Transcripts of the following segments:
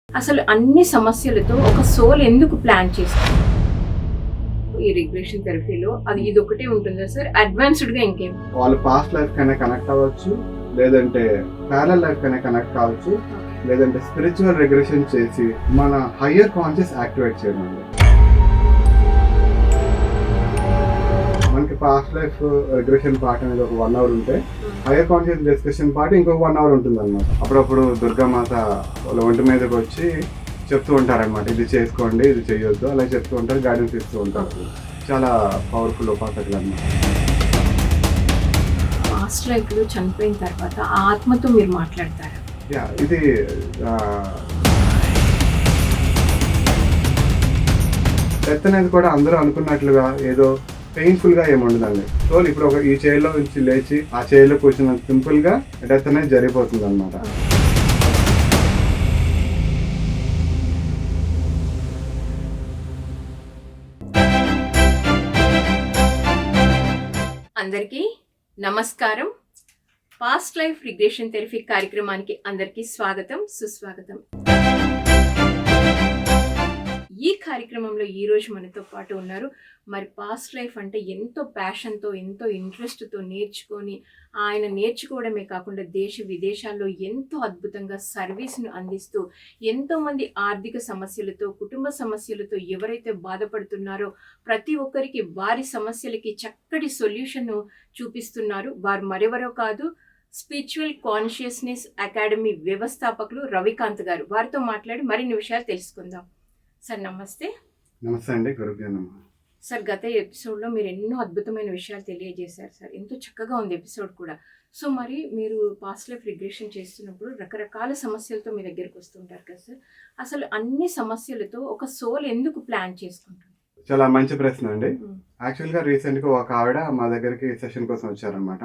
అసలు అన్ని సమస్యలతో ఒక సోల్ ఎందుకు ప్లాన్ చేస్తారు? ఈ రిగ్రెషన్ థెరపీలో అది ఇదొకటే ఉంటుందా సార్? అడ్వాన్స్డ్ గా ఇంకేం? వాళ్ళు పాస్ట్ లైఫ్ కైనా కనెక్ట్ అవ్వచ్చు, లేదంటే ప్యారలల్ లైఫ్ కైనా కనెక్ట్ కావచ్చు, లేదంటే స్పిరిచువల్ రిగ్రెషన్ చేసి మన హయ్యర్ కాన్షియస్ యాక్టివేట్ చేయడం అండి. మనకి పాస్ట్ లైఫ్ రిగ్రెషన్ పార్ట్ అనేది ఒక 1 hour ఉంటే హయ్యర్ కాన్షియస్ డిస్కషన్ పార్ట్ ఇంకొక 1 hour ఉంటుంది అనమాట. అప్పుడప్పుడు దుర్గామాత వాళ్ళ ఒంటి మీదకి వచ్చి చెప్తూ ఉంటారనమాట, ఇది చేసుకోండి, ఇది చేయొద్దు, అలా చెప్తూ ఉంటారు, గైడెన్స్ ఇస్తూ ఉంటారు. చాలా పవర్ఫుల్ ఉపాసకులు అన్నమాట. పాస్ట్ లైఫ్ లో చనిపోయిన తర్వాత ఆ ఆత్మతో మీరు మాట్లాడతారా? ఇది డెత్ అనేది కూడా అందరూ అనుకున్నట్లుగా ఏదో పెయిన్ఫుల్ గా ఏముండదండి. సో ఇప్పుడు ఈ చైర్లో నుంచి లేచి ఆ చైర్లో కూర్చున్న సింపుల్ గా డెత్ అనేది జరిగిపోతుంది అనమాట. అందరికీ నమస్కారం. పాస్ట్ లైఫ్ రిగ్రెషన్ థెరపీ కార్యక్రమానికి అందరికీ స్వాగతం, సుస్వాగతం. ఈ కార్యక్రమంలో ఈరోజు మనతో పాటు ఉన్నారు. మరి పాస్ట్ లైఫ్ అంటే ఎంతో ప్యాషన్తో, ఎంతో ఇంట్రెస్ట్తో నేర్చుకొని, ఆయన నేర్చుకోవడమే కాకుండా దేశ విదేశాల్లో ఎంతో అద్భుతంగా సర్వీస్ను అందిస్తూ, ఎంతోమంది ఆర్థిక సమస్యలతో, కుటుంబ సమస్యలతో ఎవరైతే బాధపడుతున్నారో ప్రతి ఒక్కరికి వారి సమస్యలకి చక్కటి సొల్యూషన్ను చూపిస్తున్నారు. వారు మరెవరో కాదు, స్పిరిచువల్ కాన్షియస్నెస్ అకాడమీ వ్యవస్థాపకులు రవికాంత్ గారు. వారితో మాట్లాడి మరిన్ని విషయాలు తెలుసుకుందాం. సార్ నమస్తే. నమస్తే అండి, గురుభ్యో నమః. సార్, గత ఎపిసోడ్లో మీరు ఎన్నో అద్భుతమైన విషయాలు తెలియజేశారు సార్. ఎంతో చక్కగా ఉంది ఎపిసోడ్ కూడా. సో మరి మీరు పాస్ట్ లైఫ్ రిగ్రెషన్ చేస్తున్నప్పుడు రకరకాల సమస్యలతో మీ దగ్గరికి వస్తుంటారు కదా సార్. అసలు అన్ని సమస్యలతో ఒక సోల్ ఎందుకు ప్లాన్ చేసుకుంటుంది? చాలా మంచి ప్రశ్న అండి. యాక్చువల్గా రీసెంట్గా ఒక ఆవిడ మా దగ్గరికి సెషన్ కోసం వచ్చారనమాట.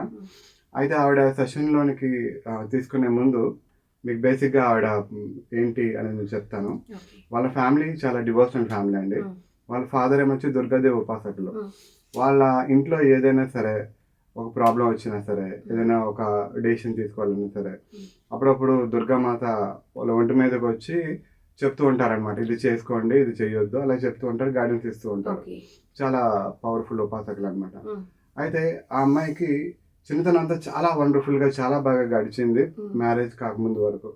అయితే ఆవిడ సెషన్లోనికి తీసుకునే ముందు మీకు బేసిక్గా ఆవిడ ఏంటి అనేది నేను చెప్తాను. వాళ్ళ ఫ్యామిలీ చాలా డివోషనల్ ఫ్యామిలీ అండి. వాళ్ళ ఫాదర్ ఏమొచ్చి దుర్గాదేవి ఉపాసకులు. వాళ్ళ ఇంట్లో ఏదైనా సరే, ఒక ప్రాబ్లం వచ్చినా సరే, ఏదైనా ఒక డెసిషన్ తీసుకోవాలన్నా సరే, అప్పుడప్పుడు దుర్గామాత వాళ్ళ ఒంటి మీదకి వచ్చి చెప్తూ ఉంటారనమాట, ఇది చేసుకోండి, ఇది చేయొద్దు, అలా చెప్తూ ఉంటారు, గైడెన్స్ ఇస్తూ ఉంటారు. చాలా పవర్ఫుల్ ఉపాసకులు అనమాట. అయితే ఆ అమ్మాయికి చిన్నతనం అంతా చాలా వండర్ఫుల్గా, చాలా బాగా గడిచింది మ్యారేజ్ కాకముందు వరకు.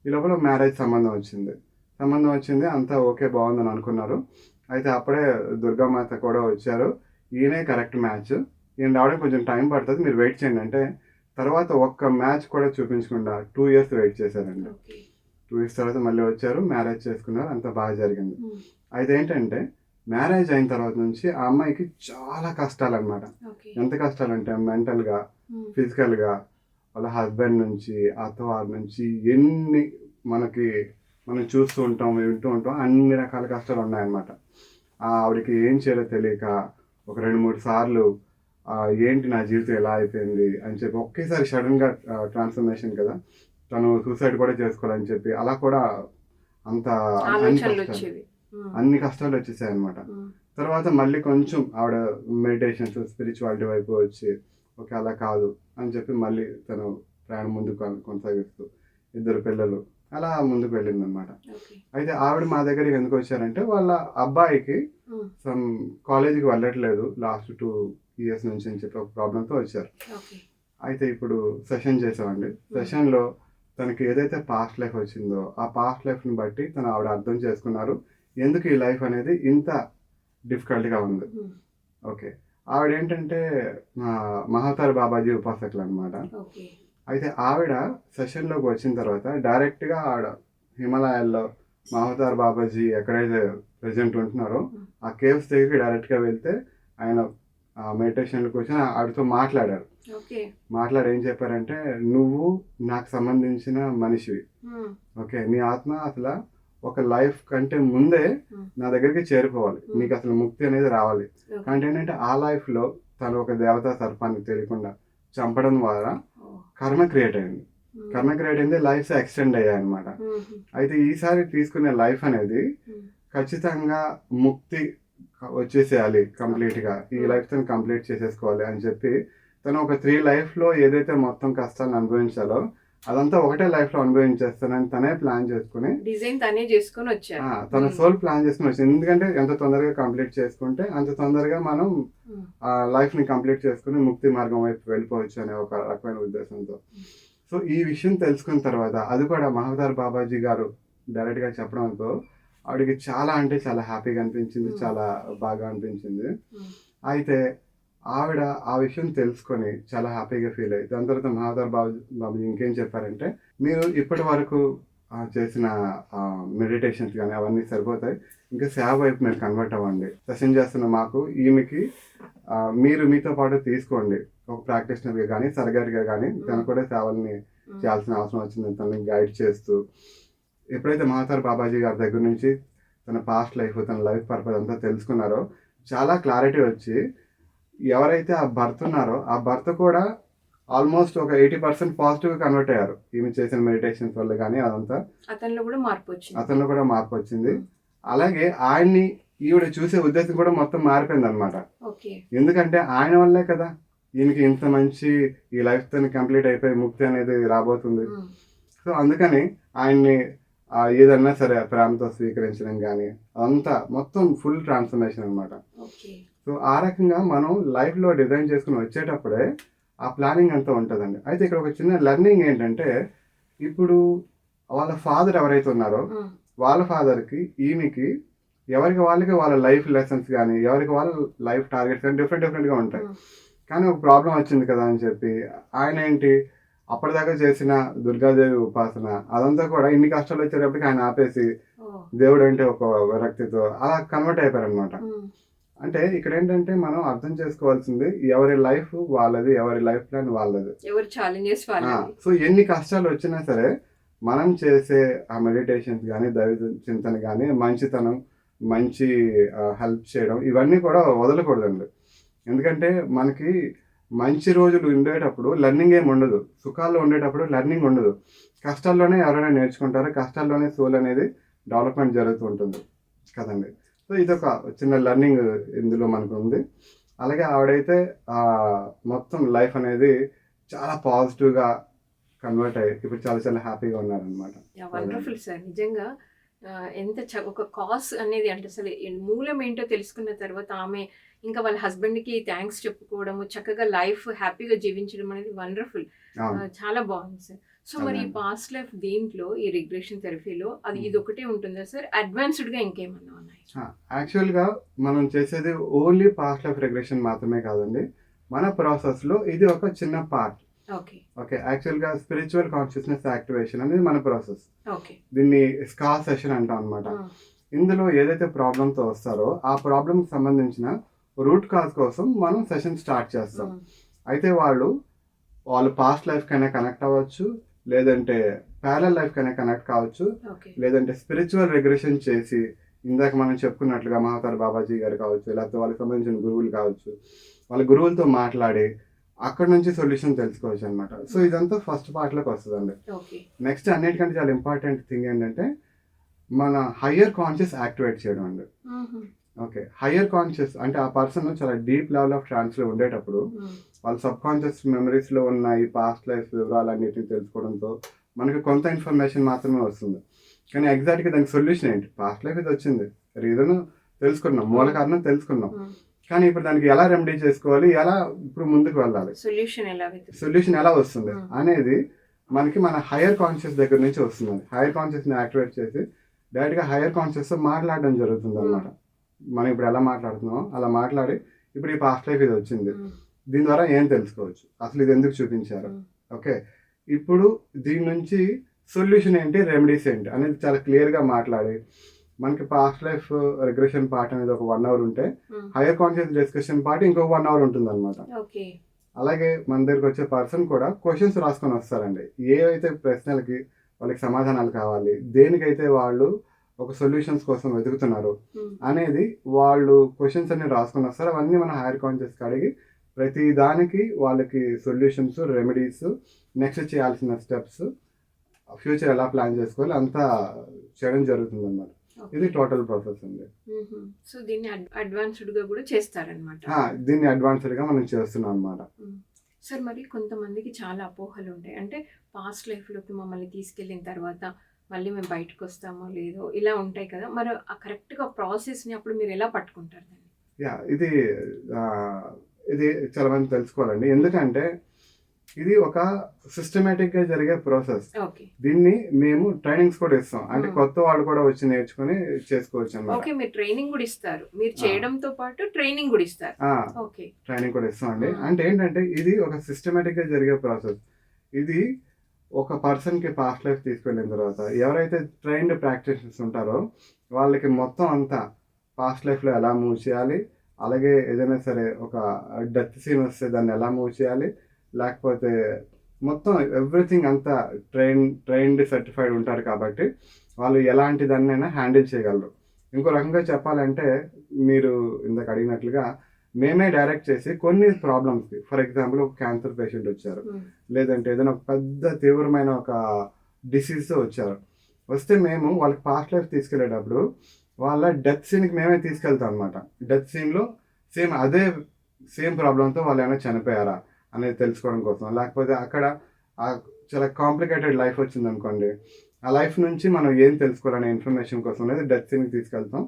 ఈ లోపల మ్యారేజ్ సంబంధం వచ్చింది, అంతా ఓకే, బాగుందని అనుకున్నారు. అయితే అప్పుడే దుర్గామాత కూడా వచ్చారు, ఈయనే కరెక్ట్ మ్యాచ్, ఈయన రావడానికి కొంచెం టైం పడుతుంది, మీరు వెయిట్ చేయండి అంటే, తర్వాత ఒక్క మ్యాచ్ కూడా చూపించకుండా 2 years వెయిట్ చేశారండి. 2 years తర్వాత మళ్ళీ వచ్చారు, మ్యారేజ్ చేసుకున్నారు, అంతా బాగా జరిగింది. అయితే ఏంటంటే మ్యారేజ్ అయిన తర్వాత నుంచి ఆ అమ్మాయికి చాలా కష్టాలు అనమాట. ఎంత కష్టాలు అంటే మెంటల్గా, ఫిజికల్గా, వాళ్ళ హస్బెండ్ నుంచి, అత్తవారి నుంచి ఎన్ని మనం చూస్తూ ఉంటాం, వింటూ ఉంటాం, అన్ని రకాల కష్టాలు ఉన్నాయన్నమాట. ఆవిడకి ఏం చేయాలో తెలియక ఒక 2-3 సార్లు ఏంటి నా జీవితం ఎలా అయిపోయింది అని చెప్పి ఒకేసారి సడన్గా ట్రాన్స్ఫర్మేషన్ కదా, తను సూసైడ్ కూడా చేసుకోవాలని చెప్పి అలా కూడా అంత అన్ని కష్టాలు వచ్చేసాయి అనమాట. తర్వాత మళ్ళీ కొంచెం ఆవిడ మెడిటేషన్స్, స్పిరిచువాలిటీ వైపు వచ్చి ఓకే అలా కాదు అని చెప్పి మళ్ళీ తను ప్రయాణం ముందుకు కొనసాగిస్తూ 2 పిల్లలు అలా ముందుకు వెళ్ళింది అనమాట. అయితే ఆవిడ మా దగ్గరికి ఎందుకు వచ్చారంటే, వాళ్ళ అబ్బాయికి కాలేజీకి వెళ్ళట్లేదు లాస్ట్ 2 years నుంచి అని చెప్పి ఒక ప్రాబ్లంతో వచ్చారు. అయితే ఇప్పుడు సెషన్ చేసామండి. సెషన్లో తనకి ఏదైతే పాస్ట్ లైఫ్ వచ్చిందో ఆ పాస్ట్ లైఫ్ని బట్టి ఆవిడ అర్థం చేసుకున్నారు, ఎందుకు ఈ లైఫ్ అనేది ఇంత డిఫికల్ట్గా ఉంది. ఓకే, ఆవిడ ఏంటంటే మహావతార్ బాబాజీ ఉపాసకులు అనమాట. అయితే ఆవిడ సెషన్లోకి వచ్చిన తర్వాత డైరెక్ట్గా ఆవిడ హిమాలయాల్లో మహావతార్ బాబాజీ ఎక్కడైతే ప్రెజెంట్ ఉంటున్నారో ఆ కేవ్స్ దగ్గరికి డైరెక్ట్గా వెళ్తే ఆయన మెడిటేషన్లోకి వచ్చి ఆవిడతో మాట్లాడారు. మాట్లాడి ఏం చెప్పారంటే, నువ్వు నాకు సంబంధించిన మనిషివి, ఓకే, నీ ఆత్మ అసలు ఒక లైఫ్ కంటే ముందే నా దగ్గరికి చేరిపోవాలి, నీకు అసలు ముక్తి అనేది రావాలి. కానీ ఏంటంటే ఆ లైఫ్లో తను ఒక దేవతా సర్పాన్ని తెలియకుండా చంపడం ద్వారా కర్మ క్రియేట్ అయింది, లైఫ్ ఎక్స్టెండ్ అయ్యాయి అనమాట. అయితే ఈసారి తీసుకునే లైఫ్ అనేది ఖచ్చితంగా ముక్తి వచ్చేసేయాలి, కంప్లీట్గా ఈ లైఫ్ తను కంప్లీట్ చేసేసుకోవాలి అని చెప్పి తను ఒక 3 life ఏదైతే మొత్తం కష్టాలను అనుభవించాలో అదంతా ఒకటే లైఫ్లో అనుభవించేస్తానని తనే ప్లాన్ చేసుకుని డిజైన్ తనే చేసుకొని వచ్చారు. తన సోల్ ప్లాన్ చేసుకుని వచ్చింది. ఎందుకంటే ఎంత తొందరగా కంప్లీట్ చేసుకుంటే అంత తొందరగా మనం ఆ లైఫ్ని కంప్లీట్ చేసుకుని ముక్తి మార్గం వైపు వెళ్ళిపోవచ్చు అనే ఒక రకమైన ఉద్దేశంతో. సో ఈ విషయం తెలుసుకున్న తర్వాత అది కూడా మహావతార్ బాబాజీ గారు డైరెక్ట్గా చెప్పడంతో ఆవిడకి చాలా అంటే చాలా హ్యాపీగా అనిపించింది, చాలా బాగా అనిపించింది. అయితే ఆవిడ ఆ విషయం తెలుసుకొని చాలా హ్యాపీగా ఫీల్ అయ్యి దాని తర్వాత మహావతార్ బాబాజీ ఇంకేం చెప్పారంటే, మీరు ఇప్పటి వరకు చేసిన మెడిటేషన్స్ కానీ అవన్నీ సరిపోతాయి, ఇంకా సేవ వైపు మీరు కన్వర్ట్ అవ్వండి. సెషన్ చేస్తున్న మాకు ఈమెకి మీరు మీతో పాటు తీసుకోండి, ఒక ప్రాక్టీషనర్గా కానీ సర్గర్గా కానీ తను కూడా సేవల్ని చేయాల్సిన అవసరం వచ్చింది. తనని గైడ్ చేస్తూ ఎప్పుడైతే మహావతార్ బాబాజీ గారి దగ్గర నుంచి తన పాస్ట్ లైఫ్, తన లైఫ్ పర్పస్ అంతా తెలుసుకున్నారో చాలా క్లారిటీ వచ్చి ఎవరైతే ఆ భర్త ఉన్నారో ఆ భర్త కూడా ఆల్మోస్ట్ ఒక 80% పాజిటివ్గా కన్వర్ట్ అయ్యారు ఈమె చేసిన మెడిటేషన్స్ వల్ల. కానీ అదంతా అతనిలో కూడా మార్పు వచ్చింది. అలాగే ఆయన్ని ఈవిడ చూసే ఉద్దేశం కూడా మొత్తం మారిపోయింది అనమాట. ఎందుకంటే ఆయన వల్లే కదా ఈయనకి ఇంత మంచి ఈ లైఫ్ తో కంప్లీట్ అయిపోయి ముక్తి అనేది రాబోతుంది. సో అందుకని ఆయన్ని ఏదన్నా సరే ప్రేమతో స్వీకరించడం కానీ అదంతా మొత్తం ఫుల్ ట్రాన్స్ఫర్మేషన్ అనమాట. సో ఆ రకంగా మనం లైఫ్లో డిజైన్ చేసుకుని వచ్చేటప్పుడే ఆ ప్లానింగ్ అంతా ఉంటుందండి. అయితే ఇక్కడ ఒక చిన్న లెర్నింగ్ ఏంటంటే, ఇప్పుడు వాళ్ళ ఫాదర్ ఎవరైతే ఉన్నారో వాళ్ళ ఫాదర్కి ఈమెకి ఎవరికి వాళ్ళకి వాళ్ళ లైఫ్ లెసన్స్ కానీ ఎవరికి వాళ్ళ లైఫ్ టార్గెట్స్ కానీ డిఫరెంట్గా ఉంటాయి. కానీ ఒక ప్రాబ్లం వచ్చింది కదా అని చెప్పి ఆయన ఏంటి అప్పటిదాకా చేసిన దుర్గాదేవి ఉపాసన అదంతా కూడా ఇన్ని కష్టాలు వచ్చేటప్పటికి ఆయన ఆపేసి దేవుడు అంటే ఒక విరక్తితో అలా కన్వర్ట్ అయిపోయారు అనమాట. అంటే ఇక్కడ ఏంటంటే మనం అర్థం చేసుకోవాల్సింది ఎవరి లైఫ్ వాళ్ళది, ఎవరి లైఫ్ ప్లాన్ వాళ్ళది, ఎవరి ఛాలెంజెస్ వాళ్ళది. సో ఎన్ని కష్టాలు వచ్చినా సరే మనం చేసే ఆ మెడిటేషన్స్ కానీ దైవ చింతన కానీ మంచితనం, మంచి హెల్ప్ చేయడం ఇవన్నీ కూడా వదలకూడదండి. ఎందుకంటే మనకి మంచి రోజులు ఉండేటప్పుడు లెర్నింగ్ ఏమి ఉండదు, సుఖాల్లో ఉండేటప్పుడు లెర్నింగ్ ఉండదు. కష్టాల్లోనే ఎవరైనా నేర్చుకుంటారో, కష్టాల్లోనే సోల్ అనేది డెవలప్మెంట్ జరుగుతూ ఉంటుంది కదండి. సో ఇదొక చిన్న లెర్నింగ్ ఇందులో మనకు ఉంది. అలాగే ఆవిడైతే మొత్తం లైఫ్ అనేది చాలా పాజిటివ్గా కన్వర్ట్ అయ్యి ఇప్పుడు చాలా చాలా హ్యాపీగా ఉన్నారనమాట. Wonderful sir. నిజంగా ఎంత ఒక కాజ్ అనేది అంటే అసలు మూలం ఏంటో తెలుసుకున్న తర్వాత ఆమె ఇంకా వాళ్ళ హస్బెండ్కి థ్యాంక్స్ చెప్పుకోవడము, చక్కగా లైఫ్ హ్యాపీగా జీవించడం అనేది వండర్ఫుల్, చాలా బాగుంది సార్. సో మరి ఈ పాస్ట్ లైఫ్ దీంట్లో ఈ రిగ్రెషన్ థెరపీలో అది ఇది ఒకటే ఉంటుందా సార్, అడ్వాన్స్డ్గా ఇంకేమన్నా ఉన్నాయి? యాక్చువల్గా మనం చేసేది ఓన్లీ పాస్ట్ లైఫ్ రిగ్రెషన్ మాత్రమే కాదండి, మన ప్రాసెస్లో ఇది ఒక చిన్న పార్ట్. ఓకే యాక్చువల్గా స్పిరిచువల్ కాన్షియస్నెస్ యాక్టివేషన్ అనేది మన ప్రాసెస్. దీన్ని స్కా సెషన్ అంటాం అనమాట. ఇందులో ఏదైతే ప్రాబ్లంతో వస్తారో ఆ ప్రాబ్లంకి సంబంధించిన రూట్ కాజ్ కోసం మనం సెషన్ స్టార్ట్ చేస్తాం. అయితే వాళ్ళు పాస్ట్ లైఫ్ కైనా కనెక్ట్ అవ్వచ్చు, లేదంటే ప్యారలల్ లైఫ్ కైనా కనెక్ట్ కావచ్చు, లేదంటే స్పిరిచువల్ రిగ్రెషన్ చేసి ఇందాక మనం చెప్పుకున్నట్లుగా మహావతార్ బాబాజీ గారు కావచ్చు, లేకపోతే వాళ్ళకి సంబంధించిన గురువులు కావచ్చు, వాళ్ళ గురువులతో మాట్లాడి అక్కడ నుంచి సొల్యూషన్ తెలుసుకోవచ్చు అనమాట. సో ఇదంతా ఫస్ట్ పార్ట్లోకి వస్తుందండి. నెక్స్ట్ అన్నిటికంటే చాలా ఇంపార్టెంట్ థింగ్ ఏంటంటే మన హయ్యర్ కాన్షియస్ యాక్టివేట్ చేయడం అండి. ఓకే హయ్యర్ కాన్షియస్ అంటే ఆ పర్సన్ చాలా డీప్ లెవెల్ ఆఫ్ ట్రాన్స్లో ఉండేటప్పుడు వాళ్ళ సబ్ కాన్షియస్ మెమరీస్లో ఉన్న ఈ పాస్ట్ లైఫ్ వివరాలన్నిటిని తెలుసుకోవడంతో మనకి కొంత ఇన్ఫర్మేషన్ మాత్రమే వస్తుంది. కానీ ఎగ్జాక్ట్గా దానికి సొల్యూషన్ ఏంటి, పాస్ట్ లైఫ్ ఇది వచ్చింది, రీజన్ తెలుసుకున్నాం, మూల కారణం తెలుసుకున్నాం, కానీ ఇప్పుడు దానికి ఎలా రెమెడీ చేసుకోవాలి, ఎలా ఇప్పుడు ముందుకు వెళ్ళాలి, సొల్యూషన్ ఎలా వస్తుంది అనేది మనకి మన హైయర్ కాన్షియస్ దగ్గర నుంచి వస్తుంది. హైయర్ కాన్షియస్ని యాక్టివేట్ చేసి డైరెక్ట్గా హైయర్ కాన్షియస్తో మాట్లాడడం జరుగుతుంది అనమాట. మనం ఇప్పుడు ఎలా మాట్లాడుతున్నామో అలా మాట్లాడి ఇప్పుడు ఈ పాస్ట్ లైఫ్ ఇది వచ్చింది, దీని ద్వారా ఏం తెలుసుకోవచ్చు, అసలు ఇది ఎందుకు చూపించారు, ఓకే ఇప్పుడు దీని నుంచి సొల్యూషన్ ఏంటి, రెమెడీస్ ఏంటి అనేది చాలా క్లియర్గా మాట్లాడి మనకి పాస్ట్ లైఫ్ రిగ్రెషన్ పార్ట్ అనేది ఒక 1 hour ఉంటే హైయర్ కాన్షియస్ డిస్కషన్ పార్ట్ ఇంకొక 1 hour ఉంటుంది అనమాట. అలాగే మన దగ్గరికి వచ్చే పర్సన్ కూడా క్వశ్చన్స్ రాసుకొని వస్తారండి. ఏవైతే ప్రశ్నలకి వాళ్ళకి సమాధానాలు కావాలి, దేనికైతే వాళ్ళు ఒక సొల్యూషన్స్ కోసం వెతుకుతున్నారు అనేది వాళ్ళు క్వశ్చన్స్ అన్ని రాసుకొని వస్తారు. అవన్నీ మన హైయర్ కాన్షియస్కి అడిగి ప్రతి దానికి వాళ్ళకి సొల్యూషన్స్, రెమెడీస్, నెక్స్ట్ చేయాల్సిన స్టెప్స్, ఫ్యూచర్ ఎలా ప్లాన్ చేసుకోవాలి అంతా చేయడం జరుగుతుంది అన్నమాట. ఇది టోటల్ ప్రాసెస్ అండి. సో దీన్ని అడ్వాన్స్డ్గా కూడా చేస్తారనమాట. దీన్ని అడ్వాన్స్డ్గా మనం చేస్తున్నాం అనమాట. సార్ మరి కొంతమందికి చాలా అపోహలు ఉంటాయి, అంటే పాస్ట్ లైఫ్లోకి మమ్మల్ని తీసుకెళ్ళిన తర్వాత మళ్ళీ మేము బయటకు వస్తామో లేదో ఇలా ఉంటాయి కదా, మరి ఆ కరెక్ట్గా ప్రాసెస్ని అప్పుడు మీరు ఎలా పట్టుకుంటారు దాన్ని? యా ఇది చాలా మంది తెలుసుకోవాలండి. ఎందుకంటే ఇది ఒక సిస్టమేటిక్గా జరిగే ప్రాసెస్. ఓకే. దీన్ని మేము ట్రైనింగ్స్ కూడా ఇస్తాం. అంటే Hmm. కొత్త వాళ్ళు కూడా వచ్చి నేర్చుకుని చేసుకోవచ్చు అన్నమాట. ఓకే, మీరు ట్రైనింగ్ కూడా ఇస్తారు, మీరు చేయడంతో పాటు ట్రైనింగ్ కూడా ఇస్తారు. ఓకే. ట్రైనింగ్ కూడా ఇస్తాం అండి. Hmm. అంటే ఏంటంటే ఇది ఒక సిస్టమేటిక్గా జరిగే ప్రాసెస్. ఇది ఒక పర్సన్కి పాస్ట్ లైఫ్ తీసుకెళ్ళిన తర్వాత ఎవరైతే ట్రైన్డ్ ప్రాక్టీషనర్స్ ఉంటారో వాళ్ళకి మొత్తం అంతా పాస్ట్ లైఫ్లో ఎలా మూవ్ చేయాలి, అలాగే ఏదైనా సరే ఒక డెత్ సీన్ వస్తే దాన్ని ఎలా మూవ్ చేయాలి, లేకపోతే మొత్తం ఎవ్రీథింగ్ అంతా ట్రైన్డ్ సర్టిఫైడ్ ఉంటారు కాబట్టి వాళ్ళు ఎలాంటి దాన్నైనా హ్యాండిల్ చేయగలరు. ఇంకో రకంగా చెప్పాలంటే మీరు ఇందాక అడిగినట్లుగా మేమే డైరెక్ట్ చేసి కొన్ని ప్రాబ్లమ్స్కి, ఫర్ ఎగ్జాంపుల్ ఒక క్యాన్సర్ పేషెంట్ వచ్చారు, Hmm. లేదంటే ఏదైనా ఒక పెద్ద తీవ్రమైన ఒక డిసీజ్తో వచ్చారు, వస్తే మేము వాళ్ళకి పాస్ట్ లైఫ్ తీసుకెళ్ళేటప్పుడు వాళ్ళ డెత్ సీన్కి మేమే తీసుకెళ్తాం అనమాట. డెత్ సీన్లో సేమ్ ప్రాబ్లంతో వాళ్ళు ఏమైనా చనిపోయారా అనేది తెలుసుకోవడం కోసం, లేకపోతే అక్కడ ఆ చాలా కాంప్లికేటెడ్ లైఫ్ వచ్చింది అనుకోండి, ఆ లైఫ్ నుంచి మనం ఏం తెలుసుకోవాలనే ఇన్ఫర్మేషన్ కోసం అనేది డెత్ సీన్కి తీసుకెళ్తాం.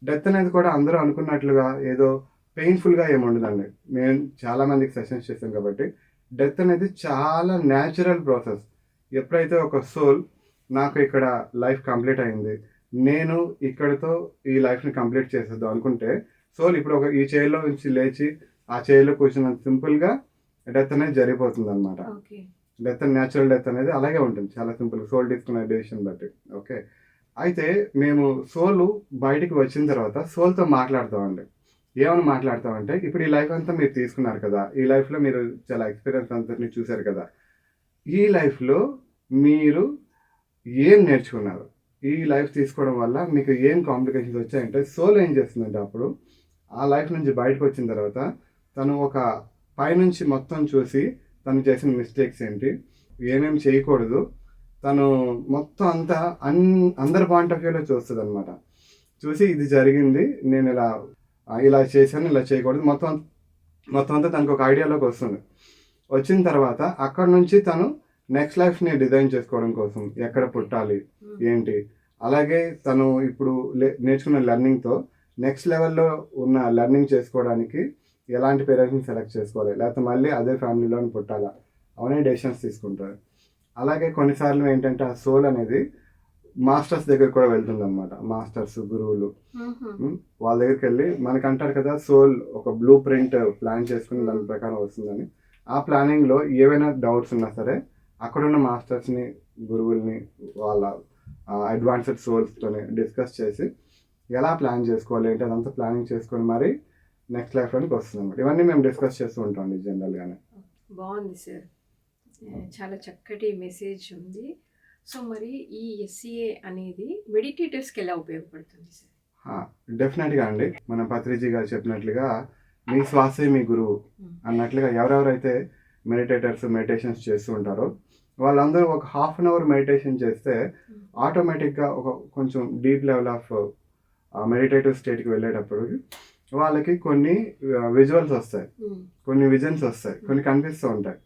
డెత్ అనేది కూడా అందరూ అనుకున్నట్లుగా ఏదో పెయిన్ఫుల్గా ఏమి ఉండదండి. మేము చాలామందికి సెషన్స్ చేసాం కాబట్టి డెత్ అనేది చాలా న్యాచురల్ ప్రాసెస్. ఎప్పుడైతే ఒక సోల్ నాకు ఇక్కడ లైఫ్ కంప్లీట్ అయింది, నేను ఇక్కడితో ఈ లైఫ్ని కంప్లీట్ చేసేద్దాం అనుకుంటే సోల్ ఇప్పుడు ఈ చైర్లో నుంచి లేచి ఆ చైర్లో కూర్చున్నంత సింపుల్గా డెత్ అనేది జరిగిపోతుంది అనమాట. ఓకే. డెత్ న్యాచురల్ డెత్ అనేది అలాగే ఉంటుంది, చాలా సింపుల్, సోల్ తీసుకునే డెసిషన్ బట్టి. ఓకే. అయితే మేము సోల్ బయటికి వచ్చిన తర్వాత సోల్తో మాట్లాడతామండి. ఏమని మాట్లాడతామంటే, ఇప్పుడు ఈ లైఫ్ అంతా మీరు తీసుకున్నారు కదా, ఈ లైఫ్లో మీరు చాలా ఎక్స్పీరియన్స్ అంతని చూశారు కదా, ఈ లైఫ్లో మీరు ఏం నేర్చుకున్నారు, ఈ లైఫ్ తీసుకోవడం వల్ల మీకు ఏం కాంప్లికేషన్స్ వచ్చాయంటే సోల్ ఏం చేస్తుందంటే అప్పుడు ఆ లైఫ్ నుంచి బయటకు వచ్చిన తర్వాత తను ఒక పైనుంచి మొత్తం చూసి తను చేసిన మిస్టేక్స్ ఏంటి, ఏమేమి చేయకూడదు, తను మొత్తం అంతా అందరి పాయింట్ ఆఫ్ వ్యూలో చూస్తుంది అనమాట. చూసి ఇది జరిగింది, నేను ఇలా చేశాను, ఇలా చేయకూడదు, మొత్తం అంతా తనకు ఒక ఐడియాలోకి వస్తుంది. వచ్చిన తర్వాత అక్కడ నుంచి తను నెక్స్ట్ లైఫ్ని డిజైన్ చేసుకోవడం కోసం ఎక్కడ పుట్టాలి ఏంటి, అలాగే తను ఇప్పుడు నేర్చుకున్న లెర్నింగ్తో నెక్స్ట్ లెవెల్లో ఉన్న లెర్నింగ్ చేసుకోవడానికి ఎలాంటి పేరెంట్స్ని సెలెక్ట్ చేసుకోవాలి, లేకపోతే మళ్ళీ అదే ఫ్యామిలీలోని పుట్టాలా, అవన్నీ డెసిషన్స్ తీసుకుంటారు. అలాగే కొన్నిసార్లు ఏంటంటే ఆ సోల్ అనేది మాస్టర్స్ దగ్గర కూడా వెళ్తుంది అనమాట. మాస్టర్స్, గురువులు, వాళ్ళ దగ్గరికి వెళ్ళి మనకు అంటారు కదా, సోల్ ఒక బ్లూ ప్రింట్ ప్లాన్ చేసుకుని దాని ప్రకారం వస్తుందని. ఆ ప్లానింగ్లో ఏవైనా డౌట్స్ ఉన్నా సరే అక్కడున్న మాస్టర్స్ని, గురువుల్ని, వాళ్ళ అడ్వాన్స్డ్ సోల్స్తోని డిస్కస్ చేసి ఎలా ప్లాన్ చేసుకోవాలి ఏంటి అదంతా ప్లానింగ్ చేసుకొని మరి నెక్స్ట్ లైఫ్లోనికి వస్తుంది అనమాట. ఇవన్నీ మేము డిస్కస్ చేస్తూ ఉంటాం జనరల్గానే. బాగుంది సార్, చాలా చక్కటి మెసేజ్ ఉంది. సో మరి ఈ ఎస్సీఏ అనేది మెడిటేటర్స్కి ఎలా ఉపయోగపడుతుంది సార్? డెఫినెట్గా అండి, మన పత్రిజీ గారు చెప్పినట్లుగా మీ శ్వాసే మీ గురువు అన్నట్లుగా ఎవరెవరైతే మెడిటేషన్స్ చేస్తూ ఉంటారో వాళ్ళందరూ ఒక హాఫ్ అన్ అవర్ మెడిటేషన్ చేస్తే ఆటోమేటిక్గా ఒక కొంచెం డీప్ లెవెల్ ఆఫ్ మెడిటేటివ్ స్టేట్కి వెళ్ళేటప్పుడు వాళ్ళకి కొన్ని విజువల్స్ వస్తాయి, కొన్ని విజన్స్ వస్తాయి, కొన్ని కనిపిస్తూ ఉంటాయి.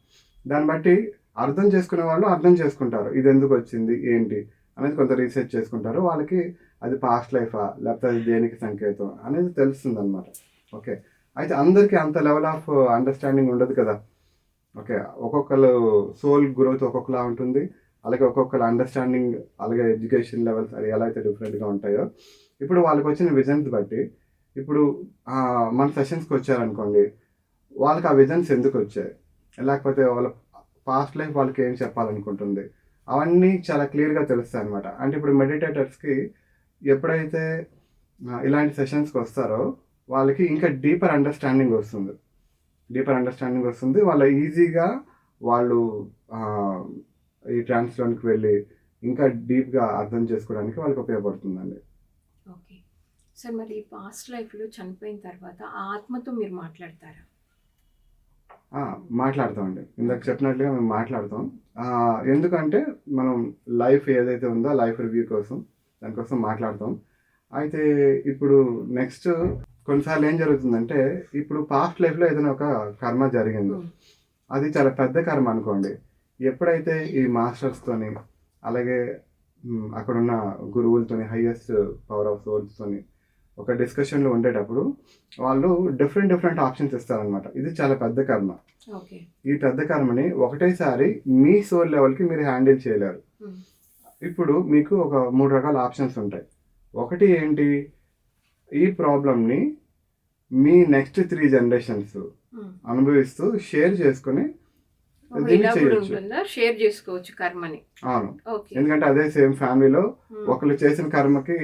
దాన్ని బట్టి అర్థం చేసుకునే వాళ్ళు అర్థం చేసుకుంటారు, ఇది ఎందుకు వచ్చింది ఏంటి అనేది కొంత రీసెర్చ్ చేసుకుంటారు. వాళ్ళకి అది పాస్ట్ లైఫా లేకపోతే అది దేనికి సంకేతం అనేది తెలుస్తుంది అనమాట. ఓకే. అయితే అందరికీ అంత లెవెల్ ఆఫ్ అండర్స్టాండింగ్ ఉండదు కదా. ఓకే. ఒక్కొక్కరు సోల్ గ్రోత్ ఒక్కొక్కలా ఉంటుంది, అలాగే ఒక్కొక్కరు అండర్స్టాండింగ్, అలాగే ఎడ్యుకేషన్ లెవెల్స్ అది ఎలా అయితే డిఫరెంట్గా ఉంటాయో, ఇప్పుడు వాళ్ళకి వచ్చిన విజన్స్ బట్టి ఇప్పుడు మన సెషన్స్కి వచ్చారనుకోండి, వాళ్ళకి ఆ విజన్స్ ఎందుకు వచ్చాయి, లేకపోతే వాళ్ళ పాస్ట్ లైఫ్ వాళ్ళకి ఏం చెప్పాలనుకుంటుంది, అవన్నీ చాలా క్లియర్గా తెలుస్తాయి అనమాట. అంటే ఇప్పుడు మెడిటేటర్స్కి ఎప్పుడైతే ఇలాంటి సెషన్స్కి వస్తారో వాళ్ళకి ఇంకా డీపర్ అండర్స్టాండింగ్ వస్తుంది. వాళ్ళ ఈజీగా వాళ్ళు ఈ ట్రాన్స్లోనికి వెళ్ళి ఇంకా డీప్గా అర్థం చేసుకోవడానికి వాళ్ళకి ఉపయోగపడుతుందండి. ఓకే సార్, మరి పాస్ట్ లైఫ్లో చనిపోయిన తర్వాత ఆ ఆత్మతో మీరు మాట్లాడతారా? మాట్లాడతామండి. ఇందాక చెప్పినట్లుగా మేము మాట్లాడతాం. ఎందుకంటే మనం లైఫ్ ఏదైతే ఉందో లైఫ్ రివ్యూ కోసం దానికోసం మాట్లాడతాం. అయితే ఇప్పుడు నెక్స్ట్ కొన్నిసార్లు ఏం జరుగుతుందంటే, ఇప్పుడు పాస్ట్ లైఫ్లో ఏదైనా ఒక కర్మ జరిగింది, అది చాలా పెద్ద కర్మ అనుకోండి. ఎప్పుడైతే ఈ మాస్టర్స్తోని అలాగే అక్కడున్న గురువులతోని హైయెస్ట్ పవర్ ఆఫ్ సోల్స్తోని ఒక డిస్కషన్లో ఉండేటప్పుడు వాళ్ళు డిఫరెంట్ ఆప్షన్స్ ఇస్తారనమాట. ఇది చాలా పెద్ద కర్మ. ఓకే. ఈ పెద్ద కర్మని ఒకటేసారి మీ సోల్ లెవెల్కి మీరు హ్యాండిల్ చేయలేరు. ఇప్పుడు మీకు ఒక 3 రకాల ఆప్షన్స్ ఉంటాయి. ఒకటి ఏంటి, ఈ ప్రాబ్లమ్ని మీ నెక్స్ట్ 3 జనరేషన్స్ అనుభవిస్తూ షేర్ చేసుకుని దీన్ని చేయొచ్చు. షేర్ చేసుకోవచ్చు కర్మని. అవును, ఎందుకంటే అదే సేమ్ ఫ్యామిలీలో ఒకళ్ళు చేసిన కర్మకి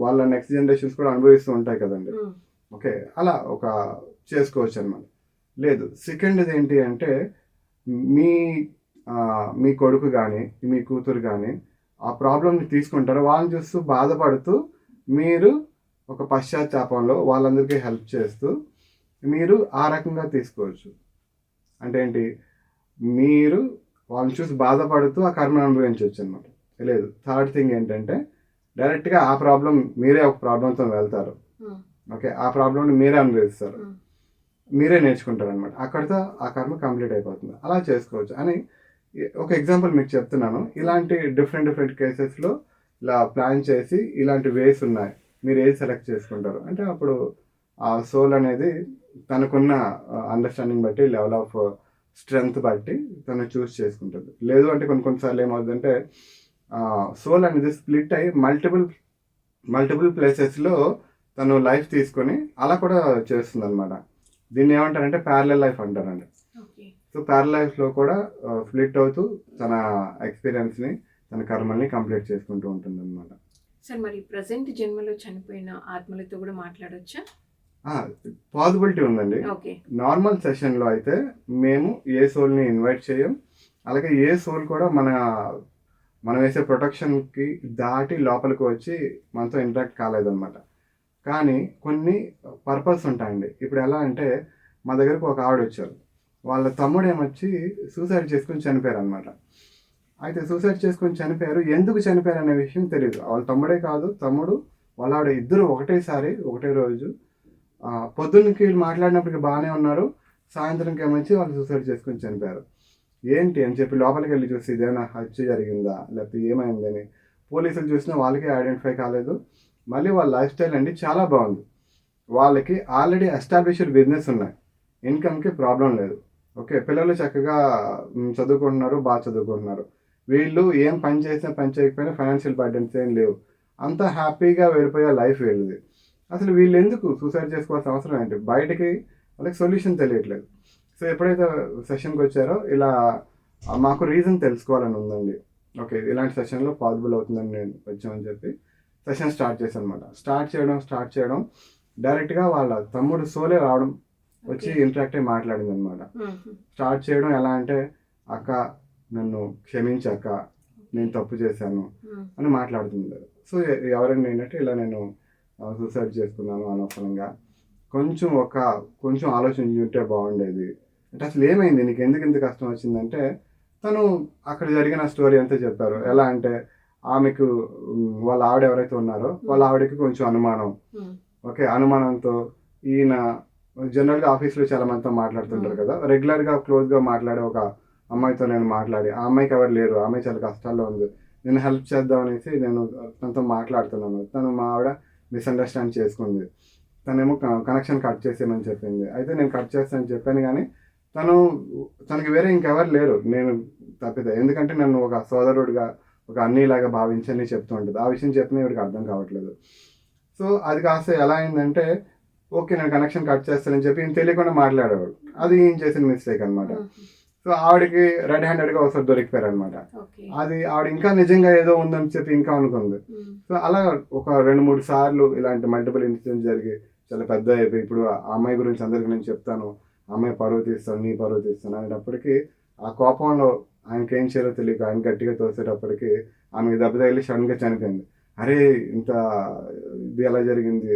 వాళ్ళ నెక్స్ట్ జనరేషన్స్ కూడా అనుభవిస్తూ ఉంటాయి కదండి. ఓకే, అలా ఒక చేసుకోవచ్చు అనమాట. లేదు, సెకండ్ది ఏంటి అంటే మీ మీ కొడుకు కానీ మీ కూతురు కానీ ఆ ప్రాబ్లమ్ని తీసుకుంటారు, వాళ్ళని చూస్తూ బాధపడుతూ మీరు ఒక పశ్చాత్తాపంలో వాళ్ళందరికీ హెల్ప్ చేస్తూ మీరు ఆ రకంగా తీసుకోవచ్చు. అంటే ఏంటి, మీరు వాళ్ళని చూసి బాధపడుతూ ఆ కర్మను అనుభవించవచ్చు అనమాట. లేదు, థర్డ్ థింగ్ ఏంటంటే డైరెక్ట్గా ఆ ప్రాబ్లం మీరే ఒక ప్రాబ్లంతో వెళ్తారు. ఓకే, ఆ ప్రాబ్లంని మీరే అనుభవిస్తారు, మీరే నేర్చుకుంటారు అనమాట. అక్కడితో ఆ కర్మ కంప్లీట్ అయిపోతుంది. అలా చేసుకోవచ్చు అని ఒక ఎగ్జాంపుల్ మీకు చెప్తున్నాను. ఇలాంటి డిఫరెంట్ కేసెస్లో ఇలా ప్లాన్ చేసి ఇలాంటి వేస్ ఉన్నాయి, మీరు ఏది సెలెక్ట్ చేసుకుంటారు అంటే అప్పుడు ఆ సోల్ అనేది తనకున్న అండర్స్టాండింగ్ బట్టి, లెవెల్ ఆఫ్ స్ట్రెంగ్త్ బట్టి తను చూస్ చేసుకుంటుంది. లేదు అంటే కొన్నిసార్లు ఏమవుతుందంటే సోల్ అనేది స్ప్లిట్ అయ్యి మల్టిపుల్ ప్లేసెస్లో తను లైఫ్ తీసుకొని అలా కూడా చేస్తుంది అనమాట. దీన్ని ఏమంటారంటే ప్యారలల్ లైఫ్ అంటారండి. సో ప్యారలల్ లైఫ్లో కూడా స్ప్లిట్ అవుతూ తన ఎక్స్పీరియన్స్ని, తన కర్మల్ని కంప్లీట్ చేసుకుంటూ ఉంటుంది అనమాట. సార్, మరి ప్రజెంట్ జన్మలో చనిపోయిన ఆత్మలతో కూడా మాట్లాడొచ్చా? పాసిబిలిటీ ఉందండి. నార్మల్ సెషన్లో అయితే మేము ఏ సోల్ని ఇన్వైట్ చేయం, అలాగే ఏ సోల్ కూడా మనం వేసే ప్రొటెక్షన్కి దాటి లోపలికి వచ్చి మనతో ఇంటరాక్ట్ కాలేదన్నమాట. కానీ కొన్ని పర్పస్ ఉంటాయండి. ఇప్పుడు ఎలా అంటే మా దగ్గరకు ఒక ఆవిడ వచ్చారు, వాళ్ళ తమ్ముడు ఏమొచ్చి సూసైడ్ చేసుకుని చనిపోయారు అనమాట. అయితే సూసైడ్ చేసుకుని చనిపోయారు, ఎందుకు చనిపోయారు అనే విషయం తెలియదు. వాళ్ళ తమ్ముడే కాదు, తమ్ముడు వాళ్ళ ఆవిడ ఇద్దరు ఒకటే రోజు పొద్దున్నకి మాట్లాడినప్పటికీ బాగానే ఉన్నారు, సాయంత్రంకి ఏమొచ్చి వాళ్ళు సూసైడ్ చేసుకుని చనిపోయారు. ఏంటి అని చెప్పి లోపలికి వెళ్ళి చూసి ఇదేమైనా హత్య జరిగిందా లేకపోతే ఏమైందని పోలీసులు చూసినా వాళ్ళకి ఐడెంటిఫై కాలేదు. మళ్ళీ వాళ్ళ లైఫ్ స్టైల్ అండి చాలా బాగుంది, వాళ్ళకి ఆల్రెడీ ఎస్టాబ్లిష్డ్ బిజినెస్ ఉన్నాయి, ఇన్కమ్కి ప్రాబ్లం లేదు. ఓకే, పిల్లలు చక్కగా చదువుకుంటున్నారు, బాగా చదువుకుంటున్నారు. వీళ్ళు ఏం పని చేసినా పని చేయకపోయినా ఫైనాన్షియల్ బర్డెన్స్ ఏం లేవు, అంతా హ్యాపీగా వెళ్ళిపోయే లైఫ్ వీళ్ళది. అసలు వీళ్ళు ఎందుకు సూసైడ్ చేసుకోవాల్సిన అవసరం ఏంటి, బయటకి వాళ్ళకి సొల్యూషన్ తెలియట్లేదు. సో ఎప్పుడైతే సెషన్కి వచ్చారో ఇలా మాకు రీజన్ తెలుసుకోవాలని ఉందండి. ఓకే, ఇలాంటి సెషన్లో పాసిబుల్ అవుతుందని నేను వచ్చామని చెప్పి సెషన్ స్టార్ట్ చేశాను అనమాట. స్టార్ట్ చేయడం డైరెక్ట్గా వాళ్ళ తమ్ముడు సోలే రావడం, వచ్చి ఇంటరాక్ట్ అయ్యి మాట్లాడింది అనమాట. స్టార్ట్ చేయడం ఎలా అంటే, అక్క నన్ను క్షమించక్క, నేను తప్పు చేశాను అని మాట్లాడుతుంది. సో ఎవరైనా ఏంటంటే ఇలా నేను సూసైడ్ చేసుకున్నాను అనవసరంగా, కొంచెం ఆలోచించుంటే బాగుండేది అంటే అసలు ఏమైంది, నీకు ఎందుకు ఇంత కష్టం వచ్చిందంటే తను అక్కడ జరిగిన స్టోరీ అంతా చెప్పారు. ఎలా అంటే ఆమెకు వాళ్ళ ఆవిడ ఎవరైతే ఉన్నారో వాళ్ళ ఆవిడకి కొంచెం అనుమానం. ఓకే, అనుమానంతో ఈయన జనరల్గా ఆఫీస్లో చాలా మందితో మాట్లాడుతుంటారు కదా, రెగ్యులర్గా క్లోజ్గా మాట్లాడే ఒక అమ్మాయితో నేను మాట్లాడి, ఆ అమ్మాయికి ఎవరు లేరు, ఆ అమ్మాయి చాలా కష్టాల్లో ఉంది, నేను హెల్ప్ చేద్దాం అనేసి నేను తనతో మాట్లాడుతున్నాను. తను మా ఆవిడ మిస్అండర్స్టాండ్ చేసుకుంది, తనేమో కనెక్షన్ కట్ చేసేయమని చెప్పింది. అయితే నేను కట్ చేస్తానని చెప్పాను, కానీ తనకి వేరే ఇంకెవరు లేరు నేను తప్పితే, ఎందుకంటే నన్ను ఒక సోదరుడిగా ఒక అన్నీలాగా భావించని చెప్తూ ఉంటుంది. ఆ విషయం చెప్పిన ఇవిడికి అర్థం కావట్లేదు. సో అది కాస్త ఎలా అయిందంటే, ఓకే నేను కనెక్షన్ కట్ చేస్తానని చెప్పి ఈయన తెలియకుండా మాట్లాడేవాడు, అది ఈయన చేసిన మిస్టేక్ అనమాట. సో ఆవిడకి రెడ్ హ్యాండెడ్గా ఒకసారి దొరికిపోయారు అనమాట. అది ఆవిడ ఇంకా నిజంగా ఏదో ఉందని చెప్పి ఇంకా అనుకుంది. సో అలా ఒక 2-3 సార్లు ఇలాంటి మల్టిపుల్ ఇన్సిడెంట్స్ జరిగి చాలా పెద్ద అయిపోయి, ఇప్పుడు ఆ అమ్మాయి గురించి అందరికి నేను చెప్తాను, అమ్మాయి పరువు తీస్తాను, నీ పరువు తీస్తాను అనేటప్పటికీ ఆ కోపంలో ఆయనకి ఏం చేయాలో తెలియక ఆయన గట్టిగా తోసేటప్పటికి ఆమెకి దెబ్బ తగిలి సడన్గా చనిపోయింది. అరే ఇంత ఇది ఎలా జరిగింది,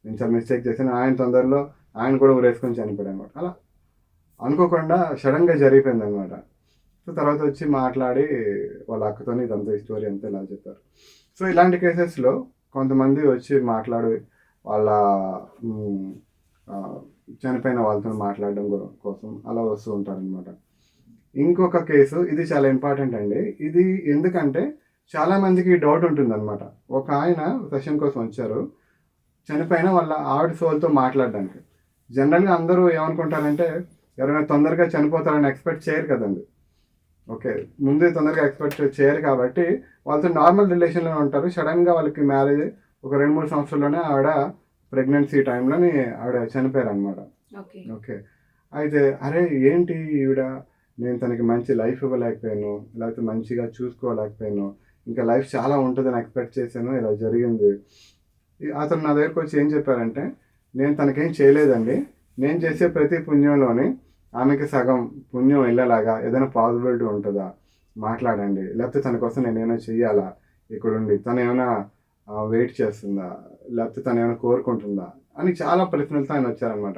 నేను చాలా మిస్టేక్ చేశాను, ఆయన తొందరలో ఆయన కూడా ఊరేసుకొని చనిపోయాడు అనమాట. అలా అనుకోకుండా సడన్గా జరిగిపోయింది అనమాట. సో తర్వాత వచ్చి మాట్లాడి వాళ్ళ అక్కతోని ఇదంతా ఈ స్టోరీ అంతా ఇలా చెప్పారు. సో ఇలాంటి కేసెస్లో కొంతమంది వచ్చి మాట్లాడి వాళ్ళ చనిపోయిన వాళ్ళతో మాట్లాడడం కోసం అలా వస్తూ ఉంటారనమాట. ఇంకొక కేసు, ఇది చాలా ఇంపార్టెంట్ అండి. ఇది ఎందుకంటే చాలా మందికి డౌట్ ఉంటుందన్నమాట. ఒక ఆయన సెషన్ కోసం వచ్చారు. చనిపోయిన వాళ్ళ ఆవిడ సోల్తో మాట్లాడడానికి. జనరల్గా అందరూ ఏమనుకుంటారంటే ఎవరైనా తొందరగా చనిపోతారని ఎక్స్పెక్ట్ చేయరు కదండి. ఓకే, ముందే తొందరగా ఎక్స్పెక్ట్ చేయరు కాబట్టి వాళ్ళతో నార్మల్ రిలేషన్లో ఉంటారు. సడన్గా వాళ్ళకి మ్యారేజ్ ఒక 2-3 సంవత్సరాల్లోనే ఆవిడ ప్రెగ్నెన్సీ టైంలోని ఆవిడ చనిపోయారు అనమాట. ఓకే. ఓకే, అయితే అరే ఏంటి ఈవిడ, నేను తనకి మంచి లైఫ్ ఇవ్వలేకపోయాను, లేకపోతే మంచిగా చూసుకోలేకపోయాను, ఇంకా లైఫ్ చాలా ఉంటుందని ఎక్స్పెక్ట్ చేశాను, ఇలా జరిగింది. అతను నా దగ్గరకు వచ్చి ఏం చెప్పారంటే, నేను తనకేం చేయలేదండి, నేను చేసే ప్రతి పుణ్యంలోని ఆమెకి సగం పుణ్యం వెళ్ళేలాగా ఏదైనా పాసిబిలిటీ ఉంటుందా మాట్లాడండి, లేకపోతే తన కోసం నేను ఏమైనా చెయ్యాలా, ఇక్కడుండి తను ఏమైనా వెయిట్ చేస్తుందా, లేకపోతే తను ఏమైనా కోరుకుంటుందా అని చాలా ప్రశ్నలతో ఆయన వచ్చారనమాట.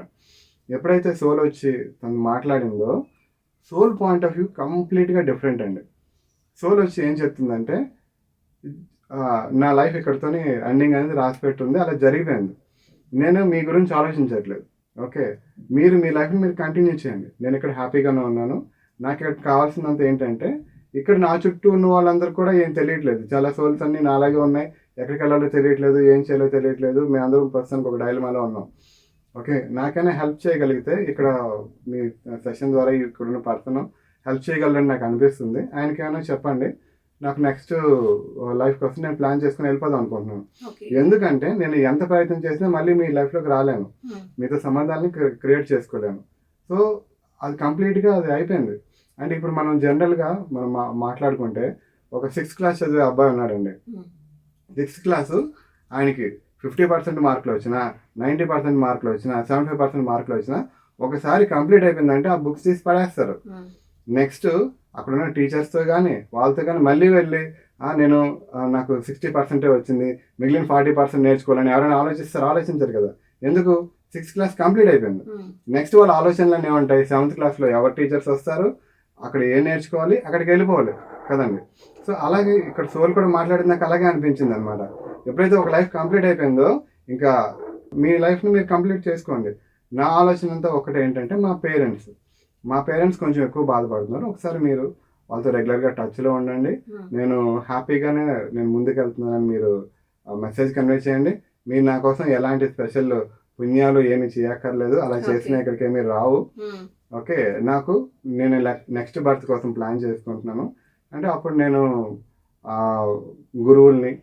ఎప్పుడైతే సోల్ వచ్చి తను మాట్లాడిందో, సోల్ పాయింట్ ఆఫ్ వ్యూ కంప్లీట్గా డిఫరెంట్ అండి. సోల్ వచ్చి ఏం చెప్తుందంటే, నా లైఫ్ ఇక్కడితోని ఎండింగ్ అనేది రాసి పెట్టుంది, అలా జరిగిపోయింది, నేను మీ గురించి ఆలోచించట్లేదు. ఓకే, మీరు మీ లైఫ్ని మీరు కంటిన్యూ చేయండి, నేను ఇక్కడ హ్యాపీగానే ఉన్నాను. నాకు ఇక్కడ కావాల్సినంత ఏంటంటే, ఇక్కడ నా చుట్టూ ఉన్న వాళ్ళందరూ కూడా ఏం తెలియట్లేదు, చాలా సోల్స్ అన్నీ నాలాగే ఉన్నాయి, ఎక్కడికి వెళ్ళాలో తెలియట్లేదు, ఏం చేయాలో తెలియట్లేదు, మేము అందరం ప్రస్తుతానికి ఒక డైలమాలో ఉన్నాం. ఓకే, నాకైనా హెల్ప్ చేయగలిగితే, ఇక్కడ మీ సెషన్ ద్వారా ఇక్కడున్న పర్సన్ హెల్ప్ చేయగలరని నాకు అనిపిస్తుంది, ఆయనకేమైనా చెప్పండి, నాకు నెక్స్ట్ లైఫ్ కోసం నేను ప్లాన్ చేసుకుని వెళ్ళిపోదాం అనుకుంటున్నాను. ఎందుకంటే నేను ఎంత ప్రయత్నం చేసినా మళ్ళీ మీ లైఫ్లోకి రాలేను, మీతో సంబంధాలని క్రియేట్ చేసుకోలేను. సో అది కంప్లీట్గా అది అయిపోయింది. అంటే ఇప్పుడు మనం జనరల్గా మనం మాట్లాడుకుంటే, ఒక 6th క్లాస్ చదివే అబ్బాయి ఉన్నాడండి. 6th క్లాసు ఆయనకి 50% మార్కులు వచ్చినా, 90% మార్కులు వచ్చినా, 75% మార్కులు వచ్చినా, ఒకసారి కంప్లీట్ అయిపోయిందంటే ఆ బుక్స్ తీసి పడేస్తారు. నెక్స్ట్ అక్కడున్న టీచర్స్తో కానీ వాళ్ళతో కానీ మళ్ళీ వెళ్ళి నేను నాకు 60% వచ్చింది, మిగిలిన 40% నేర్చుకోవాలని ఎవరైనా ఆలోచించరు కదా. ఎందుకు? 6th క్లాస్ కంప్లీట్ అయిపోయింది. నెక్స్ట్ వాళ్ళ ఆలోచనలు ఏమంటాయి, 7th క్లాస్లో ఎవరు టీచర్స్ వస్తారు, అక్కడ ఏం నేర్చుకోవాలి, అక్కడికి వెళ్ళిపోవాలి కదండి. సో అలాగే ఇక్కడ సోల్ కూడా మాట్లాడింది, నాకు అలాగే అనిపించింది అనమాట. ఎప్పుడైతే ఒక లైఫ్ కంప్లీట్ అయిపోయిందో, ఇంకా మీ లైఫ్ని మీరు కంప్లీట్ చేసుకోండి. నా ఆలోచన అంతా ఒకటే, ఏంటంటే మా పేరెంట్స్ కొంచెం ఎక్కువ బాధపడుతున్నారు, ఒకసారి మీరు వాళ్ళతో రెగ్యులర్గా టచ్లో ఉండండి, నేను హ్యాపీగానే నేను ముందుకెళ్తున్నానని మీరు మెసేజ్ కన్వే చేయండి. మీరు నా కోసం ఎలాంటి స్పెషల్ పుణ్యాలు ఏమి చేయక్కర్లేదు, అలా చేసిన ఇక్కడికి ఏమీ రావు. ఓకే, నేను నెక్స్ట్ బర్త్ కోసం ప్లాన్ చేసుకుంటున్నాను అంటే, అప్పుడు నేను గురువుల్ని,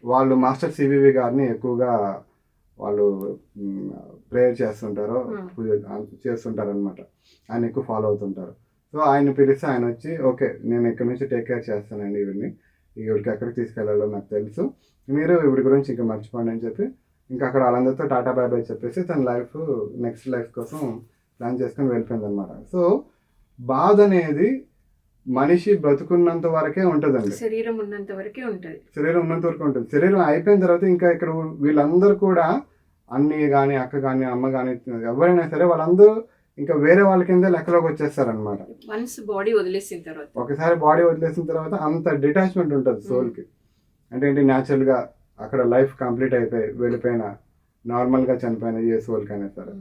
వాళ్ళు మాస్టర్ సివివి గారిని ఎక్కువగా వాళ్ళు ప్రేయర్ చేస్తుంటారు, పూజ చేస్తుంటారు అనమాట. ఆయన ఎక్కువ ఫాలో అవుతుంటారు. సో ఆయన పిలిస్తే ఆయన వచ్చి, ఓకే నేను ఇక్కడ నుంచి టేక్ కేర్ చేస్తానండి, ఈవిడికి ఎక్కడికి తీసుకెళ్లాలో నాకు తెలుసు, మీరు ఈవిడి గురించి ఇంకా మర్చిపోండి అని చెప్పి, ఇంకా అక్కడ వాళ్ళందరితో టాటా బాయ్ బాయ్ చెప్పేసి తన లైఫ్ నెక్స్ట్ లైఫ్ కోసం ప్లాన్ చేసుకొని వెళ్ళిపోయింది అనమాట. సో బాధ అనేది మనిషి బ్రతుకున్నంత వరకే ఉంటుందండి, శరీరం ఉన్నంత వరకే ఉంటుంది. శరీరం అయిపోయిన తర్వాత ఇంకా ఇక్కడ వీళ్ళందరూ కూడా, అన్ని కానీ అక్క కానీ అమ్మ కానీ ఎవరైనా సరే, వాళ్ళందరూ ఇంకా వేరే వాళ్ళ కింద లెక్కలోకి వచ్చేస్తారనమాట. ఒకసారి బాడీ వదిలేసిన తర్వాత అంత డిటాచ్మెంట్ ఉంటుంది సోల్కి. అంటే ఏంటి, న్యాచురల్గా అక్కడ లైఫ్ కంప్లీట్ అయిపోయి వెళ్ళిపోయిన, నార్మల్గా చనిపోయిన ఏ సోల్కైనా సరే.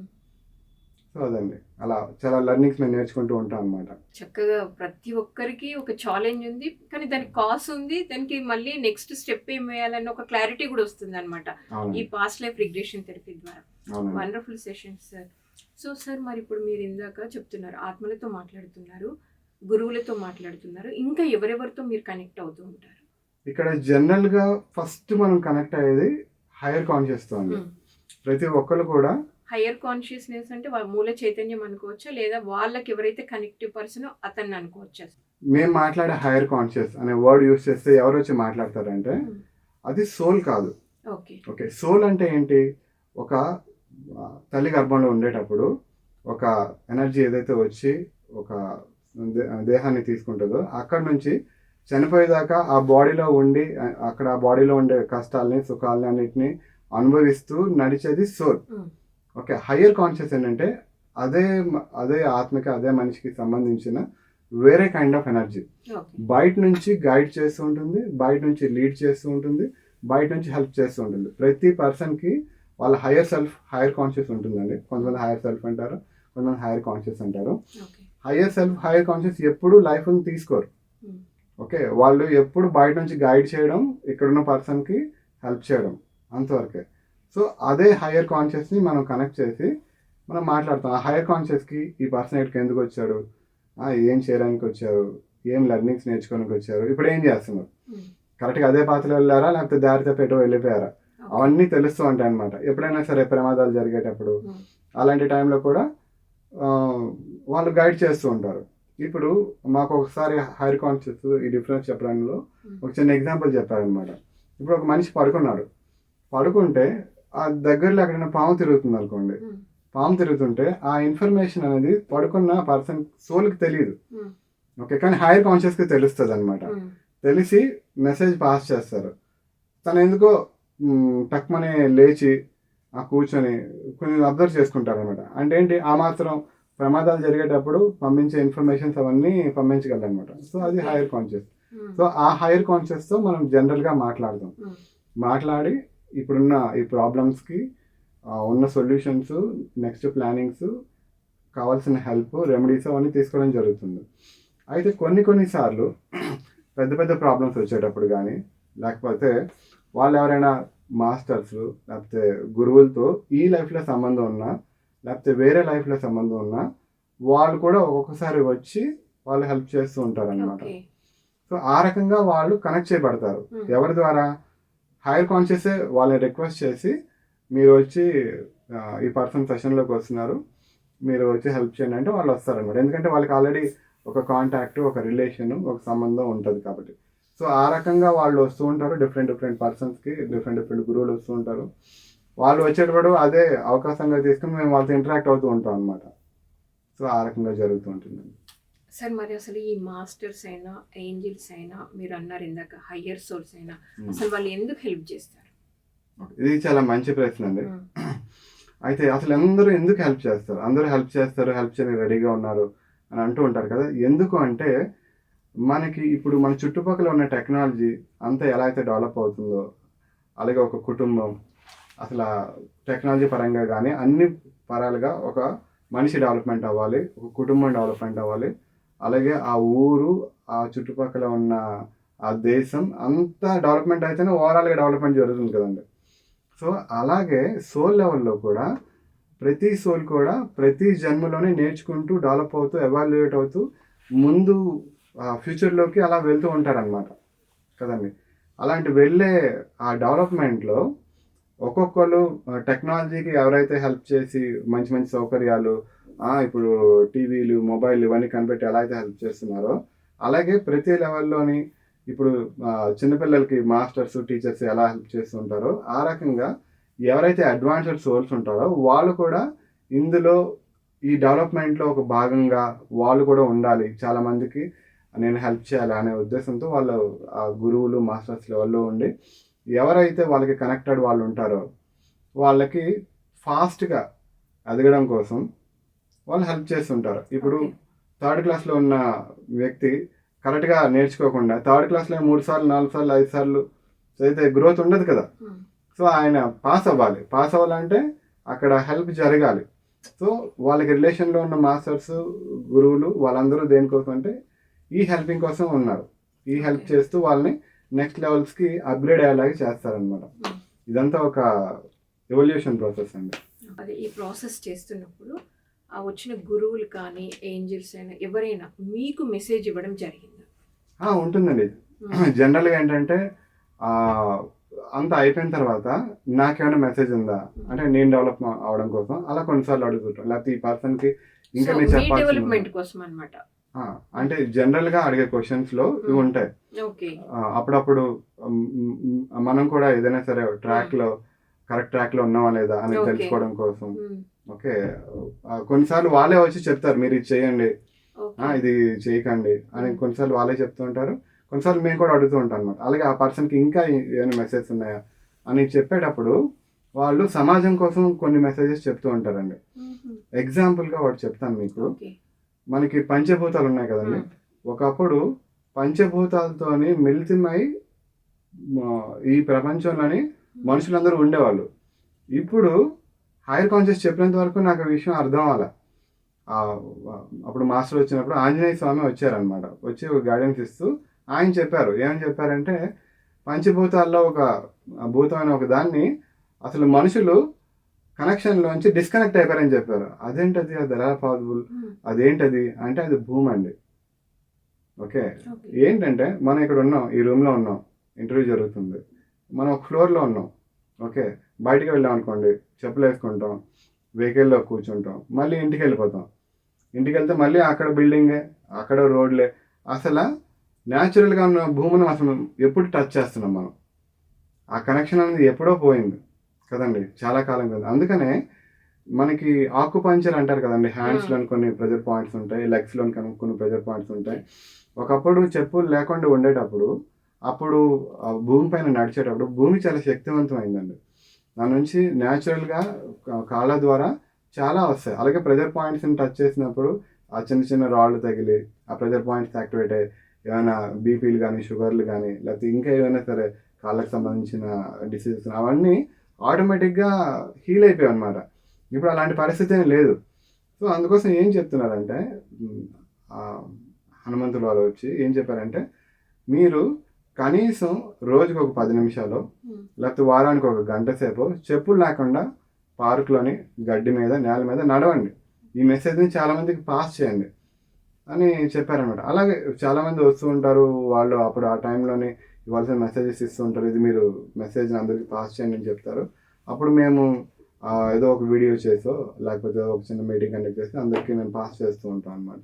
సో అదండి, అలా చాలా లెర్నింగ్స్ మేము నేర్చుకుంటూ ఉంటాం అనమాట. చక్కగా ప్రతి ఒక్కరికి ఒక ఛాలెంజ్ ఉంది, కానీ దానికి కాస్ ఉంది, దానికి మళ్ళీ నెక్స్ట్ స్టెప్ ఏం వేయాలన్న ఒక క్లారిటీ కూడా వస్తుంది అనమాట ఈ పాస్ట్ లైఫ్ రిగ్రెషన్ థెరపీ ద్వారా. Wonderful sessions sir. So sir, మరి ఇప్పుడు మీరు ఇందాక చెప్తున్నారు, ఆత్మలతో మాట్లాడుతున్నారు, గురువులతో మాట్లాడుతున్నారు, ఇంకా ఎవరెవరితో మీరు కనెక్ట్ అవుతూ ఉంటారు? ఇక్కడ జనరల్గా ఫస్ట్ మనం కనెక్ట్ అయ్యేది హైయర్ కాన్షియస్తో అండి. ప్రతి ఒక్కరు కూడా హైయర్ కాన్షియస్నెస్ అంటే మూల చైతన్యం అనుకోవచ్చా, లేదా వాళ్ళకి ఎవరైతే కనెక్టివ్ పర్సన్ అతన్ని అనుకోవచ్చా? మేము మాట్లాడే హైయర్ కాన్షియస్ అనే వర్డ్ యూస్ చేస్తే ఎవరు వచ్చి మాట్లాడతారంటే, అది సోల్ కాదు. ఓకే, సోల్ అంటే ఏంటి, ఒక తల్లి గర్భంలో ఉండేటప్పుడు ఒక ఎనర్జీ ఏదైతే వచ్చి ఒక దేహాన్ని తీసుకుంటుందో, అక్కడ నుంచి చనిపోయేదాకా ఆ బాడీలో ఉండి, అక్కడ ఆ బాడీలో ఉండే కష్టాలని సుఖాలని అన్నిటిని అనుభవిస్తూ నడిచేది సోల్. ఓకే, హయ్యర్ కాన్షియస్ ఏంటంటే అదే ఆత్మకి, అదే మనిషికి సంబంధించిన వేరే కైండ్ ఆఫ్ ఎనర్జీ. బయట నుంచి గైడ్ చేస్తూ ఉంటుంది, బయట నుంచి లీడ్ చేస్తూ ఉంటుంది, బయట నుంచి హెల్ప్ చేస్తూ ఉంటుంది. ప్రతి పర్సన్కి వాళ్ళ హయ్యర్ సెల్ఫ్, హయ్యర్ కాన్షియస్ ఉంటుందండి. కొంతమంది హయ్యర్ సెల్ఫ్ అంటారు, కొంతమంది హయ్యర్ కాన్షియస్ అంటారు. హయ్యర్ సెల్ఫ్, హయ్యర్ కాన్షియస్ ఎప్పుడు లైఫ్ని తీసుకోరు. ఓకే, వాళ్ళు ఎప్పుడు బయట నుంచి గైడ్ చేయడం, ఇక్కడున్న పర్సన్కి హెల్ప్ చేయడం, అంతవరకే. సో అదే హయ్యర్ కాన్షియస్ని మనం కనెక్ట్ చేసి మనం మాట్లాడతాం. ఆ హయ్యర్ కాన్షియస్కి ఈ పర్సన్ ఇక్కడికి ఎందుకు వచ్చాడు, ఏం చేయడానికి వచ్చారు, ఏం లెర్నింగ్స్ నేర్చుకోవడానికి వచ్చారు, ఇప్పుడు ఏం చేస్తున్నారు, కరెక్ట్గా అదే పాత్రలో వెళ్ళారా లేకపోతే దారి తప్పేటో వెళ్ళిపోయారా, అవన్నీ తెలుస్తూ ఉంటాయి అనమాట. ఎప్పుడైనా సరే ప్రమాదాలు జరిగేటప్పుడు అలాంటి టైంలో కూడా వాళ్ళు గైడ్ చేస్తూ ఉంటారు. ఇప్పుడు మాకు ఒకసారి హైర్ కాన్షియస్ ఈ డిఫరెన్స్ చెప్పడంలో ఒక చిన్న ఎగ్జాంపుల్ చెప్పారనమాట. ఇప్పుడు ఒక మనిషి పడుకుంటే ఆ దగ్గరలో ఎక్కడైనా పాము తిరుగుతుంది అనుకోండి, పాము తిరుగుతుంటే ఆ ఇన్ఫర్మేషన్ అనేది పడుకున్న పర్సన్ సోల్కి తెలియదు. ఓకే, కానీ హైయర్ కాన్షియస్కి తెలుస్తుంది అనమాట. తెలిసి మెసేజ్ పాస్ చేస్తారు. తను ఎందుకో టక్మని లేచి కూర్చొని కొంచెం అబ్జర్వ్ చేసుకుంటారు అనమాట. అంటే ఏంటి, ఆ మాత్రం ప్రమాదాలు జరిగేటప్పుడు పంపించే ఇన్ఫర్మేషన్స్ అవన్నీ పంపించగలరు అనమాట. సో అది హైయర్ కాన్షియస్. సో ఆ హైయర్ కాన్షియస్తో మనం జనరల్గా మాట్లాడి ఇప్పుడున్న ఈ ప్రాబ్లమ్స్కి ఉన్న సొల్యూషన్స్, నెక్స్ట్ ప్లానింగ్స్, కావాల్సిన హెల్ప్, రెమెడీస్ అవన్నీ తీసుకోవడం జరుగుతుంది. అయితే కొన్నిసార్లు పెద్ద పెద్ద ప్రాబ్లమ్స్ వచ్చేటప్పుడు కానీ, లేకపోతే వాళ్ళు ఎవరైనా మాస్టర్స్ లేకపోతే గురువులతో ఈ లైఫ్లో సంబంధం ఉన్నా లేకపోతే వేరే లైఫ్లో సంబంధం ఉన్నా వాళ్ళు కూడా ఒక్కొక్కసారి వచ్చి వాళ్ళు హెల్ప్ చేస్తూ ఉంటారు అనమాట. సో ఆ రకంగా వాళ్ళు కనెక్ట్ చేయబడతారు. ఎవరి ద్వారా? హైయర్ కాన్షియసే వాళ్ళని రిక్వెస్ట్ చేసి మీరు వచ్చి ఈ పర్సన్ సెషన్లోకి వస్తున్నారు, మీరు వచ్చి హెల్ప్ చేయండి అంటే వాళ్ళు వస్తారనమాట. ఎందుకంటే వాళ్ళకి ఆల్రెడీ ఒక కాంటాక్ట్, ఒక రిలేషన్, ఒక సంబంధం ఉంటుంది కాబట్టి. సో ఆ రకంగా వాళ్ళు వస్తూ ఉంటారు. డిఫరెంట్ పర్సన్స్కి డిఫరెంట్ గురువులు వస్తూ ఉంటారు. వాళ్ళు వచ్చేటప్పుడు అదే అవకాశంగా తీసుకుని మేము వాళ్ళతో ఇంటరాక్ట్ అవుతూ ఉంటాం అనమాట. సో ఆ రకంగా జరుగుతూ ఉంటుంది. సార్, మరి అసలు ఈ మాస్టర్స్ అయినా, ఏంజిల్స్ అయినా, మీరు అన్నారు ఇందాక హయ్యర్ సోల్స్ అయినా, అసలు వాళ్ళు ఎందుకు హెల్ప్ చేస్తారు? ఇది చాలా మంచి ప్రశ్న అండి. అయితే అసలు అందరూ ఎందుకు హెల్ప్ చేస్తారు? అందరూ హెల్ప్ చేయడానికి రెడీగా ఉన్నారు అని అంటూ ఉంటారు కదా. ఎందుకు అంటే మనకి ఇప్పుడు మన చుట్టుపక్కల ఉన్న టెక్నాలజీ అంతా ఎలా అయితే డెవలప్ అవుతుందో, అలాగే ఒక కుటుంబం అసలు టెక్నాలజీ పరంగా కానీ అన్ని పరాలుగా ఒక మనిషి డెవలప్మెంట్ అవ్వాలి, ఒక కుటుంబం డెవలప్మెంట్ అవ్వాలి, అలాగే ఆ ఊరు, ఆ చుట్టుపక్కల ఉన్న ఆ దేశం అంతా డెవలప్మెంట్ అయితేనే ఓవరాల్గా డెవలప్మెంట్ జరుగుతుంది కదండి. సో అలాగే సోల్ లెవెల్లో కూడా ప్రతి సోల్ కూడా ప్రతి జన్మలోనే నేర్చుకుంటూ డెవలప్ అవుతూ ఎవాల్యుయేట్ అవుతూ ముందు ఫ్యూచర్లోకి అలా వెళ్తూ ఉంటారనమాట కదండి. అలాంటి వెళ్ళే ఆ డెవలప్మెంట్లో ఒక్కొక్కరు టెక్నాలజీకి ఎవరైతే హెల్ప్ చేసి మంచి సౌకర్యాలు, ఇప్పుడు టీవీలు, మొబైల్ ఇవన్నీ కనిపెట్టి ఎలా అయితే హెల్ప్ చేస్తున్నారో, అలాగే ప్రతి లెవెల్లోని ఇప్పుడు చిన్నపిల్లలకి మాస్టర్స్, టీచర్స్ ఎలా హెల్ప్ చేస్తుంటారో ఆ రకంగా ఎవరైతే అడ్వాన్స్డ్ సోల్స్ ఉంటారో వాళ్ళు కూడా ఇందులో ఈ డెవలప్మెంట్లో ఒక భాగంగా వాళ్ళు కూడా ఉండాలి, చాలామందికి నేను హెల్ప్ చేయాలి అనే ఉద్దేశంతో వాళ్ళు ఆ గురువులు, మాస్టర్స్ లెవెల్లో ఉండి ఎవరైతే వాళ్ళకి కనెక్టెడ్ వాళ్ళు ఉంటారో వాళ్ళకి ఫాస్ట్గా ఎదగడం కోసం వాళ్ళు హెల్ప్ చేస్తుంటారు. ఇప్పుడు 3rd క్లాస్లో ఉన్న వ్యక్తి కరెక్ట్గా నేర్చుకోకుండా 3rd క్లాస్లో 3 సార్లు 4 సార్లు 5 సార్లు అయితే గ్రోత్ ఉండదు కదా. సో ఆయన పాస్ అవ్వాలంటే అక్కడ హెల్ప్ జరగాలి. సో వాళ్ళకి రిలేషన్లో ఉన్న మాస్టర్స్, గురువులు వాళ్ళందరూ దేనికోసం అంటే ఈ హెల్పింగ్ కోసం ఉన్నారు. ఈ హెల్ప్ చేస్తూ వాళ్ళని నెక్స్ట్ లెవెల్స్కి అప్గ్రేడ్ అయ్యేలాగా చేస్తారనమాట. ఇదంతా ఒక ఎవల్యూషన్ ప్రాసెస్ అండి. అదే ఈ ప్రాసెస్ చేస్తున్నప్పుడు ఆ వచ్చిన గురువులు కానీ, ఏంజిల్స్ అయినా ఎవరైనా మీకు మెసేజ్ ఇవ్వడం జరిగిందా? ఉంటుందండి. జనరల్గా ఏంటంటే అంత అయిపోయిన తర్వాత నాకేమైనా మెసేజ్ ఉందా అంటే నేను డెవలప్ అవడం కోసం అలా కొన్నిసార్లు అడుగుతుంటాను. లేకపోతే ఈ పర్సన్కి ఇంకా నేను చెప్పాలి డెవలప్మెంట్ కోసం అనమాట. అంటే జనరల్గా అడిగే క్వశ్చన్స్లో ఇవి ఉంటాయి. అప్పుడప్పుడు మనం కూడా ఏదైనా సరే కరెక్ట్ ట్రాక్లో ఉన్నావా లేదా అని తెలుసుకోవడం కోసం. ఓకే, కొన్నిసార్లు వాళ్ళే వచ్చి చెప్తారు మీరు ఇది చేయండి, ఇది చేయకండి అని కొన్నిసార్లు వాళ్ళే చెప్తూ ఉంటారు. కొన్నిసార్లు మేము కూడా అడుగుతూ ఉంటాం అనమాట. అలాగే ఆ పర్సన్కి ఇంకా ఏమైనా మెసేజ్ ఉన్నాయా అని చెప్పేటప్పుడు వాళ్ళు సమాజం కోసం కొన్ని మెసేజెస్ చెప్తూ ఉంటారండి. ఎగ్జాంపుల్గా వాడు చెప్తాను మీకు. మనకి పంచభూతాలు ఉన్నాయి కదండి. ఒకప్పుడు పంచభూతాలతోని మిళితమై ఈ ప్రపంచంలోని మనుషులందరూ ఉండేవాళ్ళు. ఇప్పుడు హైయర్ కాన్షియస్ చెప్పినంత వరకు నాకు ఆ విషయం అర్థం అవ్వాలి. అప్పుడు మాస్టర్ వచ్చినప్పుడు ఆంజనేయ స్వామి వచ్చారనమాట. వచ్చి ఒక గైడెన్స్ ఇస్తూ ఆయన చెప్పారు. ఏమని చెప్పారంటే, పంచభూతాల్లో ఒక భూతమైన ఒక దాన్ని అసలు మనుషులు కనెక్షన్లోంచి డిస్కనెక్ట్ అయిపోయారని చెప్పారు. అదేంటది, అది ఎలా పాసిబుల్, అదేంటది అంటే అది భూమి అండి. ఓకే, ఏంటంటే మనం ఇక్కడ ఉన్నాం, ఈ రూమ్లో ఉన్నాం, ఇంటర్వ్యూ జరుగుతుంది, మనం ఒక ఫ్లోర్లో ఉన్నాం. ఓకే, బయటికి వెళ్ళాం అనుకోండి, చెప్పులు వేసుకుంటాం, వెహికల్లో కూర్చుంటాం, మళ్ళీ ఇంటికి వెళ్ళిపోతాం. ఇంటికి వెళ్తే మళ్ళీ అక్కడ బిల్డింగే, అక్కడ రోడ్లే. అసలు న్యాచురల్గా ఉన్న భూమిని అసలు ఎప్పుడు టచ్ చేస్తున్నాం మనం? ఆ కనెక్షన్ అనేది ఎప్పుడో పోయింది కదండి, చాలా కాలం కదా. అందుకనే మనకి ఆకుపంచర్ అంటారు కదండి, హ్యాండ్స్లో కొన్ని ప్రెజర్ పాయింట్స్ ఉంటాయి, లెగ్స్లో కొన్ని ప్రెజర్ పాయింట్స్ ఉంటాయి. ఒకప్పుడు చెప్పులు లేకుండా ఉండేటప్పుడు, అప్పుడు భూమి పైన నడిచేటప్పుడు భూమి చాలా శక్తివంతమైందండి. దాని నుంచి న్యాచురల్గా కాళ్ళ ద్వారా చాలా వస్తాయి. అలాగే ప్రెజర్ పాయింట్స్ని టచ్ చేసినప్పుడు ఆ చిన్న చిన్న రాళ్ళు తగిలి ఆ ప్రెజర్ పాయింట్స్ యాక్టివేట్ అయ్యి ఏమైనా బీపీలు కానీ, షుగర్లు కానీ, లేకపోతే ఇంకా ఏమైనా సరే కాళ్ళకు సంబంధించిన డిసీజెస్ అవన్నీ ఆటోమేటిక్గా హీల్ అయిపోయాయి అనమాట. ఇప్పుడు అలాంటి పరిస్థితి ఏం లేదు. సో అందుకోసం ఏం చెప్తున్నారంటే, హనుమంతులు వారు వచ్చి ఏం చెప్పారంటే, మీరు కనీసం రోజుకి ఒక 10 నిమిషాలు లేకపోతే వారానికి ఒక గంట సేపు చెప్పులు లేకుండా పార్కులోని గడ్డి మీద, నేల మీద నడవండి. ఈ మెసేజ్ని చాలామందికి పాస్ చేయండి అని చెప్పారనమాట. అలాగే చాలామంది వస్తూ ఉంటారు, వాళ్ళు అప్పుడు ఆ టైంలోనే ఇవ్వాల్సిన మెసేజెస్ ఇస్తూ ఉంటారు. ఇది మీరు మెసేజ్ని అందరికీ పాస్ చేయండి అని చెప్తారు. అప్పుడు మేము ఏదో ఒక వీడియో చేసో లేకపోతే ఒక చిన్న మీటింగ్ కండక్ట్ చేసి అందరికీ మేము పాస్ చేస్తూ ఉంటాం అనమాట.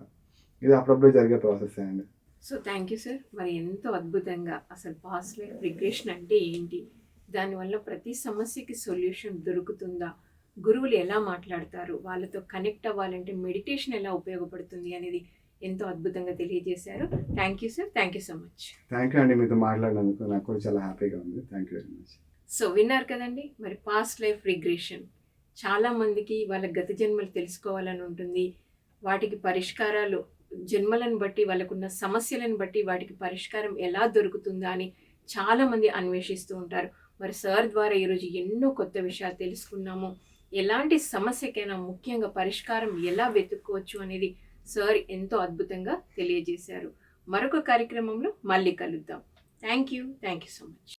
ఇది అప్పుడప్పుడు జరిగే ప్రాసెస్ అండి. So thank you sir. మరి ఎంతో అద్భుతంగా అసలు పాస్ట్ లైఫ్ రిగ్రెషన్ అంటే ఏంటి, దానివల్ల ప్రతి సమస్యకి సొల్యూషన్ దొరుకుతుందా, గురువులు ఎలా మాట్లాడతారు, వాళ్ళతో కనెక్ట్ అవ్వాలంటే మెడిటేషన్ ఎలా ఉపయోగపడుతుంది అనేది ఎంతో అద్భుతంగా తెలియజేశారు. Thank you sir. Thank you so much. Thank you అండి, మీతో మాట్లాడినందుకు నాకు కూడా చాలా హ్యాపీగా ఉంది. Thank you very much. So విన్నారు కదండి, మరి పాస్ట్ లైఫ్ రిగ్రెషన్ చాలామందికి వాళ్ళ గత జన్మలు తెలుసుకోవాలని ఉంటుంది. వాటికి పరిష్కారాలు జన్మలను బట్టి, వాళ్ళకున్న సమస్యలను బట్టి వాటికి పరిష్కారం ఎలా దొరుకుతుందా అని చాలామంది అన్వేషిస్తూ ఉంటారు. మరి సార్ ద్వారా ఈరోజు ఎన్నో కొత్త విషయాలు తెలుసుకున్నాము. ఎలాంటి సమస్యకైనా ముఖ్యంగా పరిష్కారం ఎలా వెతుక్కోవచ్చు అనేది సార్ ఎంతో అద్భుతంగా తెలియజేశారు. మరొక కార్యక్రమంలో మళ్ళీ కలుద్దాం. Thank you so much.